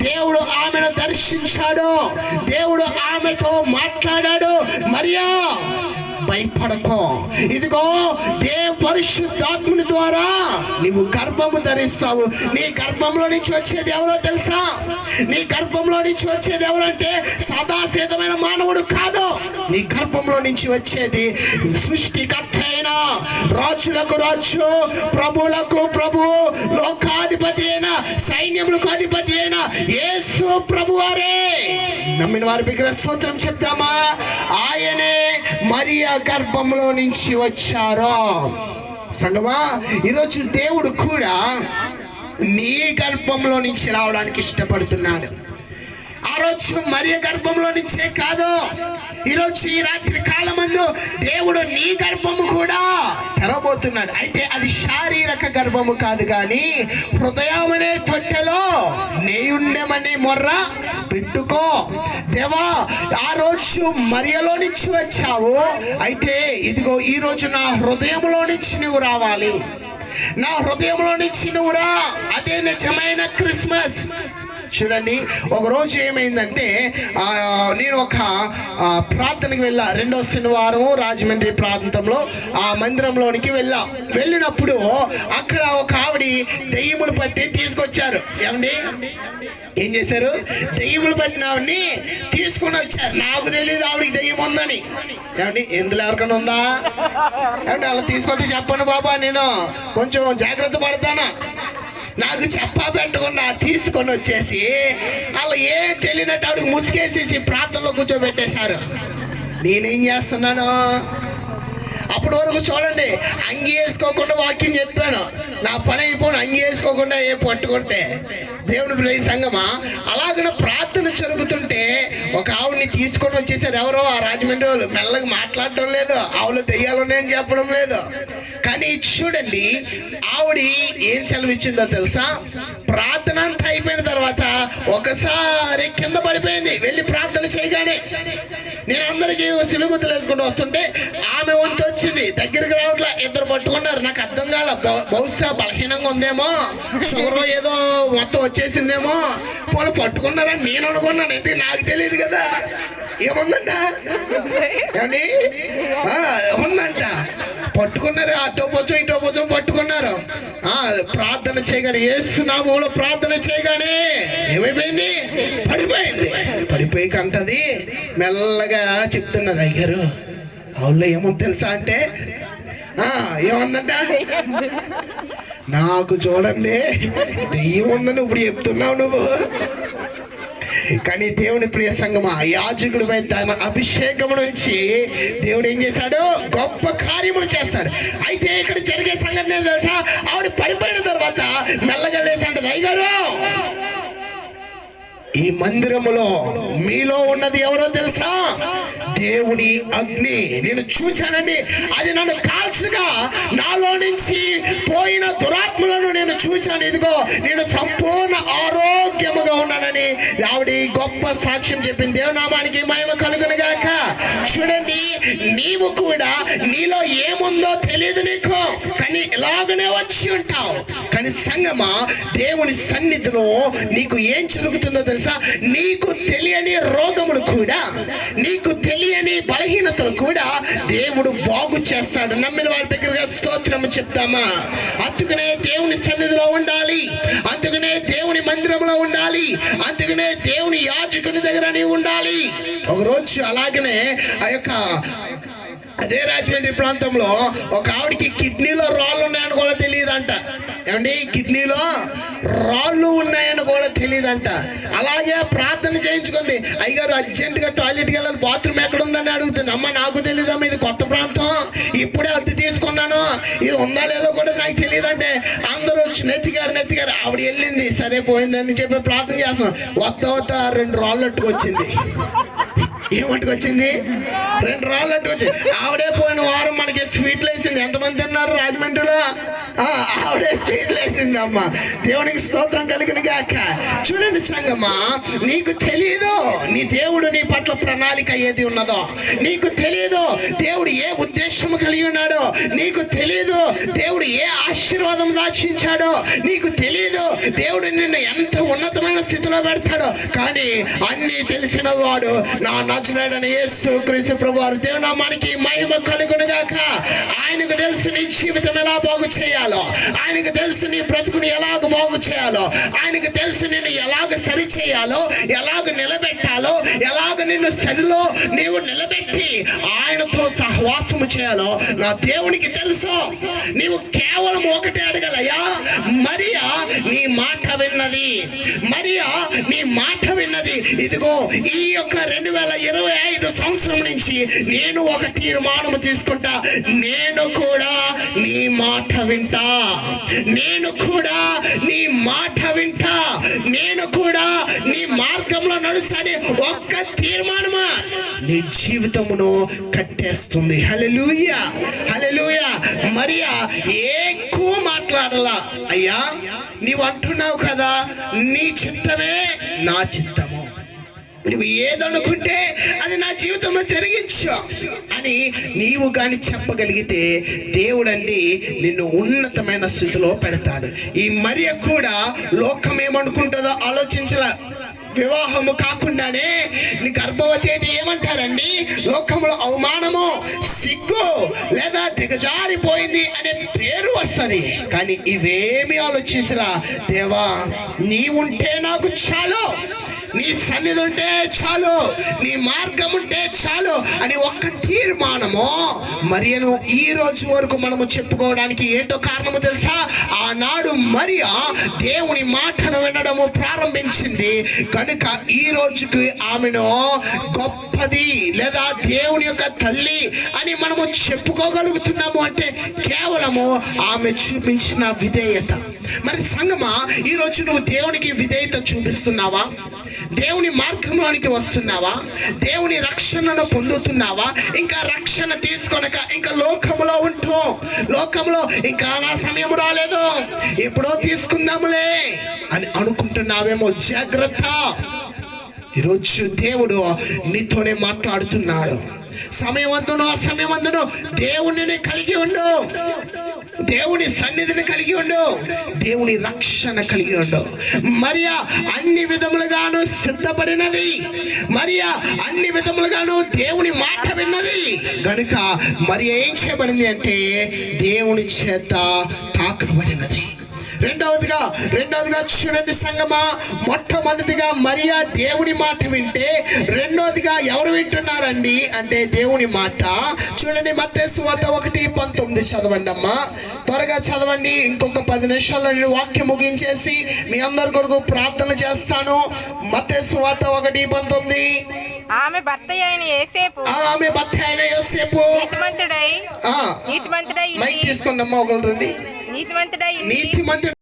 దేవుడు ఆమెను దర్శించాడు, దేవుడు ఆమెతో మాట్లాడాడు. మరియా భయపడకో, ఇదిగో పరిశుద్ధాత్ముని ద్వారా నీవు గర్భము ధరిస్తావు. నీ గర్భంలో నుంచి వచ్చేది ఎవరో తెలుసా? నీ గర్భంలో నుంచి వచ్చేది ఎవరంటే సదాసిద్ధమైన మానవుడు కాదు. నీ గర్భంలో నుంచి వచ్చేది సృష్టికర్త అయిన, రాజులకు రాజు, ప్రభువులకు ప్రభువు, లోకాధిపతి అయిన, సైన్యములకు అధిపతి అయిన యేసు ప్రభువారే. నమ్మిన వారికి స్తోత్రం చెప్తామా? ఆయనే మరియా గర్భంలో నుంచి వచ్చారు. సంగమా, ఈరోజు దేవుడు కూడా నీ గర్భంలో నుంచి రావడానికి ఇష్టపడుతున్నాడు. ఆ రోజు మరియ గర్భంలో నుంచే కాదు, ఈరోజు ఈ రాత్రి కాలమందు దేవుడు నీ గర్భము కూడా తెరవబోతున్నాడు. అయితే అది శారీరక గర్భము కాదు, కానీ హృదయం అనే తొట్టెలో నేయుండమని మొర్ర పెట్టుకో. దేవా, ఆ రోజు మరియలో నుంచి వచ్చావు, అయితే ఇదిగో ఈ రోజు నా హృదయంలో నుంచి నువ్వు రావాలి, నా హృదయంలో నుంచి నువ్వు రా. అదే నిజమైన క్రిస్మస్. చూడండి, ఒకరోజు ఏమైందంటే నేను ఒక ప్రార్థనకి వెళ్ళా. 2వ శనివారం రాజమండ్రి ప్రాంతంలో ఆ మందిరంలోనికి వెళ్ళినప్పుడు అక్కడ ఒక ఆవిడ దెయ్యములు పట్టి తీసుకొచ్చారు. ఏమండి, ఏం చేశారు? దెయ్యములు పట్టిన ఆవిడని తీసుకొని వచ్చారు. నాకు తెలియదు ఆవిడికి దెయ్యం ఉందని. ఏమండి, ఎందులో ఎవరికైనా ఉందా? ఏమండి, అలా తీసుకొచ్చి చెప్పండి బాబా, నేను కొంచెం జాగ్రత్త పడతాను. నాకు చెప్పా పెట్టకుండా తీసుకొని వచ్చేసి అలా ఏం తెలియనట్టు ఆవిడకి ముసుగేసేసి ప్రాంతంలో కూర్చోబెట్టేశారు. నేనేం చేస్తున్నాను? అప్పటి వరకు చూడండి, అంగి వేసుకోకుండా వాక్యం చెప్పాను. నా పని అయిపోయిన అంగి వేసుకోకుండా పట్టుకుంటే దేవుని ప్రియ సంగమా, అలాగ ప్రార్థన జరుగుతుంటే ఒక ఆవిడని తీసుకొని వచ్చేసారు. ఎవరో ఆ రాజమండ్రి వాళ్ళు. మెల్లగా మాట్లాడటం లేదు, ఆవులు దెయ్యాలు ఉన్నాయని చెప్పడం లేదు. కానీ చూడండి, ఆవిడ ఏం సెలవు ఇచ్చిందో తెలుసా? ప్రార్థన అంతా అయిపోయిన తర్వాత ఒకసారి కింద పడిపోయింది. వెళ్ళి ప్రార్థన చేయగానే నేను అందరికీ సిలుగుతులు వేసుకుంటూ వస్తుంటే ఆమె వంతు వచ్చింది. దగ్గరికి రావట్లా, ఇద్దరు పట్టుకున్నారు. నాకు అర్థం కాల, బహుశా బలహీనంగా ఉందేమో, షుగర్ ఏదో మొత్తం వచ్చేసిందేమో, వాళ్ళు పట్టుకున్నారని నేను అనుకున్నాను. అయితే నాకు తెలియదు కదా. ఏముందంట? ఏమండి, ఉందంట. పట్టుకున్నారు, అటో పోచం ఇటో పోచం పట్టుకున్నారు. ప్రార్థన చేయగానే, యేసు నామములో ప్రార్థన చేయగానే ఏమైపోయింది? పడిపోయింది. పడిపోయి కంటది మెల్లగా చెప్తున్నారు, అయ్యారు అవుల్లో ఏమో తెలుసా అంటే ఏముందంట? నాకు చూడండి దెయ్యం ఉందని ఇప్పుడు చెప్తున్నావు నువ్వు. కానీ దేవుని ప్రియ సంగమా, యాజకుడిపై తన అభిషేకం నుంచి దేవుడు ఏం చేశాడు? గొప్ప కార్యములు చేస్తాడు. అయితే ఇక్కడ జరిగే సంఘటన తెలుసా? ఆవిడ పడిపోయిన తర్వాత మెల్లగా లేసంటది, అయ్యగారు ఈ మందిరములో మీలో ఉన్నది ఎవరో తెలుసా? దేవుని అగ్ని. నేను చూచానండి, అది నన్ను కాల్చగా నాలో నుంచి పోయిన దురాత్మలను నేను చూచాను. ఇదిగో నేను సంపూర్ణ ఆరోగ్యముగా ఉన్నానని ఆవిడ గొప్ప సాక్ష్యం చెప్పింది. దేవునామానికి మహిమ కలుగును గాక. చూడండి, నీవు కూడా నీలో ఏముందో తెలియదు నీకు, కానీ ఇలాగనే వచ్చి ఉంటావు. కానీ సంగమా, దేవుని సన్నిధిలో నీకు ఏం జరుగుతుందో తెలుసా? నీకు తెలియని రోగములు కూడా, నీకు తెలియని బలహీనతలు కూడా దేవుడు బాగు చేస్తాడు. నమ్మిన వారి దగ్గరగా స్తోత్రము చెప్తామా? అందుకనే దేవుని సన్నిధిలో ఉండాలి, అందుకనే దేవుని మందిరంలో ఉండాలి, అందుకనే దేవుని యాజకుని దగ్గర నీవు ఉండాలి. ఒకరోజు అలాగనే అదే రాజమండ్రి ప్రాంతంలో ఒక ఆవిడకి కిడ్నీలో రాళ్ళు ఉన్నాయని కూడా తెలియదంట. ఏమండి, కిడ్నీలో రాళ్ళు ఉన్నాయని కూడా తెలియదంట. అలాగే ప్రార్థన చేయించుకోండి, అయ్యగారు అర్జెంటుగా టాయిలెట్కి వెళ్ళాలి, బాత్రూమ్ ఎక్కడ ఉందని అడుగుతుంది. అమ్మ నాకు తెలియదమ్మా, ఇది కొత్త ప్రాంతం, ఇప్పుడే అద్దె తీసుకున్నాను, ఇది ఉందా లేదో కూడా నాకు తెలియదంటే అందరూ వచ్చి నెత్తిగారు. ఆవిడ వెళ్ళింది, సరే పోయిందని చెప్పి ప్రార్థన చేస్తున్నాం. వస్తా 2 రాళ్ళు అట్టుకొచ్చింది. ఏమట్టుకొచ్చింది? 2 రాళ్ళు అట్టుకొచ్చింది. ఆవిడే పోయిన వారం మనకి స్వీట్లు వేసింది. ఎంతమంది తిన్నారు రాజమండ్రిలో? ఆవిడే స్పీడ్ లేసిందమ్మా. దేవునికి స్తోత్రం కలిగిన గాక. చూడండి సంగమా, నీకు తెలియదు నీ దేవుడు నీ పట్ల ప్రణాళిక ఏది ఉన్నదో, నీకు తెలియదు దేవుడు ఏ ఉద్దేశం కలిగి ఉన్నాడో, నీకు తెలియదు దేవుడు ఏ ఆశీర్వాదం దాచించాడో, నీకు తెలియదు దేవుడు నిన్ను ఎంత ఉన్నతమైన స్థితిలో పెడతాడో. కానీ అన్నీ తెలిసిన వాడు నా నజరేయుడైన యేసు క్రీస్తు ప్రభువారు దేవుని నామానికి మహిమ కలుగునుగాక. ఆయనకు తెలుసు నీ జీవితం ఎలా బాగు చేయాలో, ఆయనకు తెలుసు నీ బ్రతుకుని ఎలాగ బాగు చేయాలో, ఆయనకు తెలుసు నిన్ను ఎలాగ సరి చేయాలో, ఎలాగ నిలబెట్టాలో, ఎలాగ నిన్ను సరిలో నీవు నిలబెట్టి ఆయనతో సహవాసము చేయాలో నా దేవునికి తెలుసు. నీవు కేవలం ఒకటే అడగలయ్యా, మరియా నీ మాట విన్నది, మరియా నీ మాట విన్నది. ఇదిగో ఈ యొక్క 2025 సంవత్సరం నుంచి నేను ఒక తీర్మానము తీసుకుంటా, నేను కూడా నీ మాట వింటా, నేను కూడా నీ మాట వింటా, నేను కూడా నీ మార్గంలో నడుస్తానే ఒక్క తీర్మానమా నీ జీవితమును కట్టేస్తుంది. హల్లెలూయా, హల్లెలూయా. మరియా ఎక్కువ మాట్లాడలా. అయ్యా నీవు అంటున్నావు కదా, నీ చిత్తమే నా చిత్తము, నువ్వు ఏదనుకుంటే అది నా జీవితంలో జరిగించు అని నీవు కానీ చెప్పగలిగితే దేవుడండి నిన్ను ఉన్నతమైన స్థితిలో పెడతాడు. ఈ మరియ కూడా లోకం ఏమనుకుంటుందో ఆలోచించలా. వివాహము కాకుండానే నీ గర్భవతి అయితే ఏమంటారండి, లోకంలో అవమానము, సిగ్గు లేదా దిగజారిపోయింది అనే పేరు వస్తుంది. కానీ ఇవేమి ఆలోచించరా, దేవా నీవుంటే నాకు చాలు, నీ సన్నిధి ఉంటే చాలు, నీ మార్గం ఉంటే చాలు అని ఒక్క తీర్మానము మరియను ఈ రోజు వరకు మనము చెప్పుకోవడానికి ఏంటో కారణము తెలుసా? ఆనాడు మరియ దేవుని మాటను వినడము ప్రారంభించింది కనుక ఈ రోజుకి ఆమెను గొప్పది లేదా దేవుని యొక్క తల్లి అని మనము చెప్పుకోగలుగుతున్నాము అంటే కేవలము ఆమె చూపించిన విధేయత. మరి సంగమా, ఈరోజు నువ్వు దేవునికి విధేయత చూపిస్తున్నావా? దేవుని మార్గంలోనికి వస్తున్నావా? దేవుని రక్షణను పొందుతున్నావా? ఇంకా రక్షణ తీసుకొనక ఇంకా లోకంలో ఉంటూ, లోకంలో ఇంకా నా సమయం రాలేదు ఎప్పుడో తీసుకుందాములే అని అనుకుంటున్నావేమో. జాగ్రత్త, ఈరోజు దేవుడు నీతోనే మాట్లాడుతున్నాడు. సమయవంతుడు అసమయవంతుడు దేవుణ్ణి కలిగి ఉండు, దేవుని సన్నిధిని కలిగి ఉండు, దేవుని రక్షణ కలిగి ఉండు. మరియా అన్ని విధములుగాను సిద్ధపడినది, మరియా అన్ని విధములుగాను దేవుని మాట విన్నది కనుక మరి ఏం చేయబడింది అంటే దేవుని చేత తాకబడినది. రెండవదిగా చూడండి సంగమా, మొట్టమొదటిగా మరియా దేవుని మాట వింటే రెండవదిగా ఎవరు వింటున్నారండి అంటే దేవుని మాట. చూడండి మత్తయి సువార్త 1:19 చదవండి అమ్మా, త్వరగా చదవండి. ఇంకొక 10 నిమిషాల్లో నేను వాక్యం ముగించేసి మీ అందరి కొరకు ప్రార్థన చేస్తాను. మత్తయి సువార్త 1:19. ఆమె భర్త అయిన యోసేపు నీతిమంతుడై మైక్ తీసుకోండి అమ్మా, ఒకరు రండి. నీతిమంతుడై నీతిమంతుడు